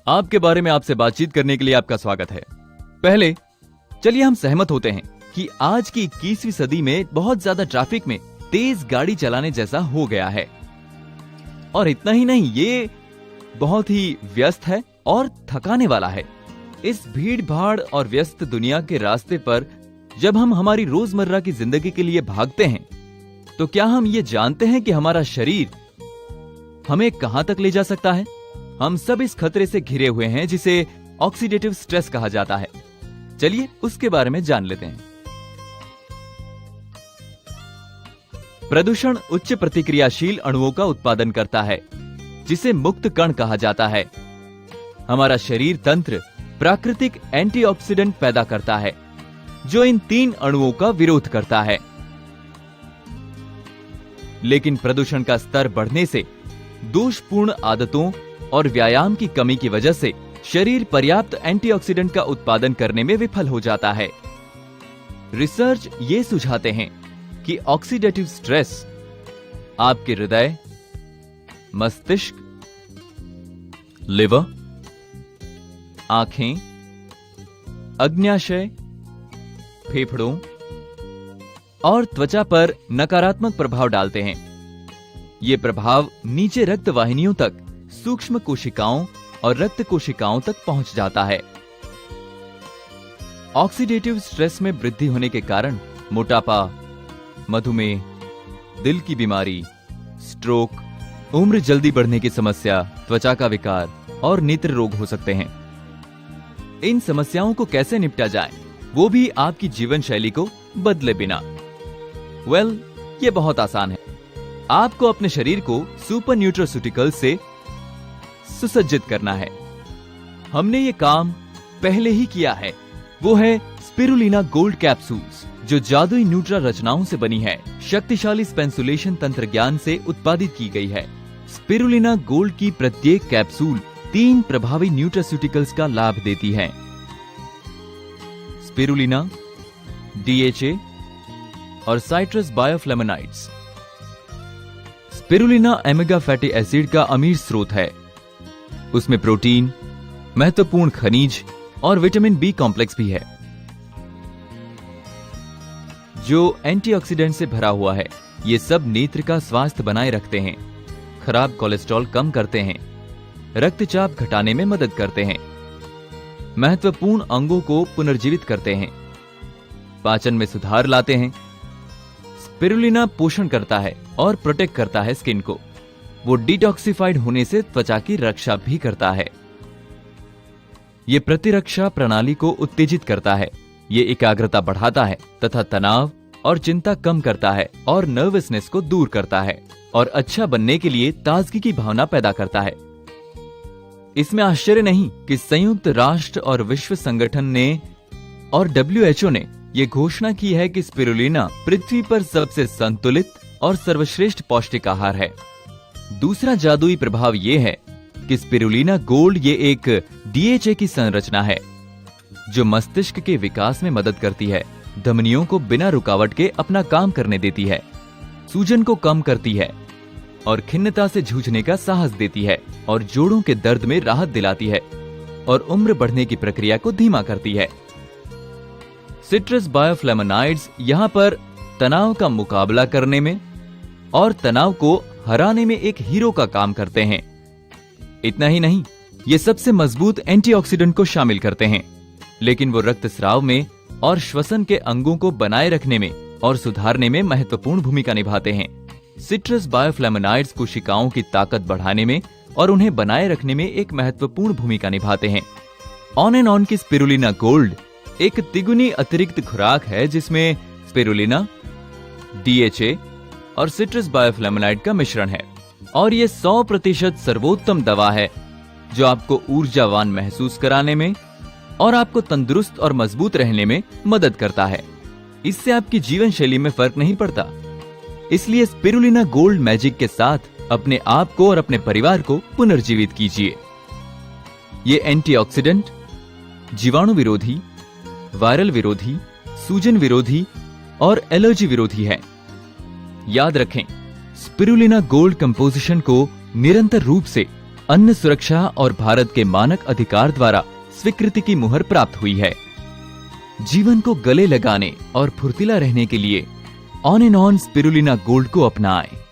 आपके बारे में आपसे बातचीत करने के लिए आपका स्वागत है। पहले चलिए हम सहमत होते हैं कि आज की 21वीं सदी में बहुत ज्यादा ट्रैफिक में तेज गाड़ी चलाने जैसा हो गया है। और इतना ही नहीं, ये बहुत ही व्यस्त है और थकाने वाला है। इस भीड़ भाड़ और व्यस्त दुनिया के रास्ते पर जब हम हमारी रोजमर्रा की जिंदगी के लिए भागते हैं, तो क्या हम ये जानते हैं कि हमारा शरीर हमें कहां तक ले जा सकता है? हम सब इस खतरे से घिरे हुए हैं जिसे ऑक्सीडेटिव स्ट्रेस कहा जाता है। चलिए उसके बारे में जान लेते हैं। प्रदूषण उच्च प्रतिक्रियाशील अणुओं का उत्पादन करता है, जिसे मुक्त कण कहा जाता है। हमारा शरीर तंत्र प्राकृतिक एंटीऑक्सीडेंट पैदा करता है, जो इन 3 अणुओं का विरोध करता है। लेकिन प्रदूषण का स्तर बढ़ने से, दोषपूर्ण आदतों और व्यायाम की कमी की वजह से शरीर पर्याप्त एंटीऑक्सीडेंट का उत्पादन करने में विफल हो जाता है। रिसर्च ये सुझाते हैं कि ऑक्सीडेटिव स्ट्रेस आपके हृदय, मस्तिष्क, लिवर, आंखें, अग्न्याशय, फेफड़ों और त्वचा पर नकारात्मक प्रभाव डालते हैं। ये प्रभाव नीचे रक्त वाहिनियों तक, सूक्ष्म कोशिकाओं और रक्त कोशिकाओं तक पहुंच जाता है। ऑक्सीडेटिव स्ट्रेस में वृद्धि होने के कारण मोटापा, मधुमेह, दिल की बीमारी, स्ट्रोक, उम्र जल्दी बढ़ने की समस्या, त्वचा का विकार और नेत्र रोग हो सकते हैं। इन समस्याओं को कैसे निपटा जाए, वो भी आपकी जीवन शैली को बदले बिना। ये बहुत आसान है। आपको अपने शरीर को सुपर न्यूट्रास्यूटिकल्स से सुसज्जित करना है। हमने ये काम पहले ही किया है। वो है स्पिरुलिना गोल्ड कैप्सूल्स, जो जादुई न्यूट्रा रचनाओं से बनी है। शक्तिशाली स्पेंसुलेशन तंत्र ज्ञान से उत्पादित की गई है। स्पिरुलिना गोल्ड की प्रत्येक कैप्सूल 3 प्रभावी न्यूट्रास्यूटिकल्स का लाभ देती है। स्पिरुलिना, DHA और citrus bioflavonoids. Spirulina omega fatty acid का अमीर स्रोत है। उसमें प्रोटीन, महत्वपूर्ण खनिज और विटामिन बी कॉम्प्लेक्स भी है, जो एंटीऑक्सीडेंट से भरा हुआ है। ये सब नेत्र का स्वास्थ्य बनाए रखते हैं, खराब कोलेस्ट्रॉल कम करते हैं, रक्तचाप घटाने में मदद करते हैं, महत्वपूर्ण अंगों को पुनर्जीवित करते हैं, पाचन में सुधार लाते हैं। स्पिरुलिना पोषण करता है और प्रोटेक्ट करता है स्किन को। वो डिटॉक्सिफाइड होने से त्वचा की रक्षा भी करता है। ये प्रतिरक्षा प्रणाली को उत्तेजित करता है। ये एकाग्रता बढ़ाता है तथा तनाव और चिंता कम करता है और नर्वसनेस को दूर करता है और अच्छा बनने के लिए ताजगी की भावना पैदा करता है। इसमें आश्चर्य नहीं कि संयुक्त राष्ट्र और विश्व संगठन ने और WHO ने ये घोषणा की है कि स्पिरुलिना पृथ्वी पर सबसे संतुलित और सर्वश्रेष्ठ पौष्टिक आहार है। दूसरा जादुई प्रभाव ये है कि स्पिरुलिना गोल्ड ये एक DHA की संरचना है, जो मस्तिष्क के विकास में मदद करती है, धमनियों को बिना रुकावट के अपना काम करने देती है, सूजन को कम करती है और खिन्नता से जूझने का साहस देती है और जोड़ों के दर्द में राहत दिलाती है और उम्र बढ़ने की प्रक्रिया को धीमा करती है। सिट्रस बायोफ्लेवोनॉइड्स यहाँ पर तनाव का मुकाबला करने में और तनाव को हराने में एक हीरो का काम करते हैं। इतना ही नहीं, ये सबसे मजबूत एंटीऑक्सीडेंट को शामिल करते हैं, लेकिन वो रक्तस्राव में और श्वसन के अंगों को बनाए रखने में और सुधारने में महत्वपूर्ण भूमिका निभाते हैं। सिट्रस बायोफ्लेवोनॉइड्स कोशिकाओं की ताकत बढ़ाने में और उन्हें बनाए रखने में एक महत्वपूर्ण भूमिका निभाते हैं। ऑन एंड ऑन की स्पिरुलिना गोल्ड एक तिगुनी अतिरिक्त खुराक है, जिसमें स्पिरुलिना, DHA और सिट्रस बायोफ्लेवोनॉइड का मिश्रण है और ये 100% सर्वोत्तम दवा है, जो आपको ऊर्जावान महसूस कराने में और आपको तंदुरुस्त और मजबूत रहने में मदद करता है। इससे आपकी जीवन शैली में फर्क नहीं पड़ता। इसलिए स्पिरुलिना गोल्ड मैजिक के साथ अपने आप को और अपने परिवार को पुनर्जीवित कीजिए। ये एंटीऑक्सीडेंट, जीवाणु विरोधी, वायरल विरोधी, सूजन विरोधी और एलर्जी विरोधी है। याद रखें, स्पिरुलिना गोल्ड कंपोजिशन को निरंतर रूप से अन्न सुरक्षा और भारत के मानक अधिकार द्वारा स्वीकृति की मुहर प्राप्त हुई है। जीवन को गले लगाने और फुर्तीला रहने के लिए on and on spirulina gold को अपनाएं।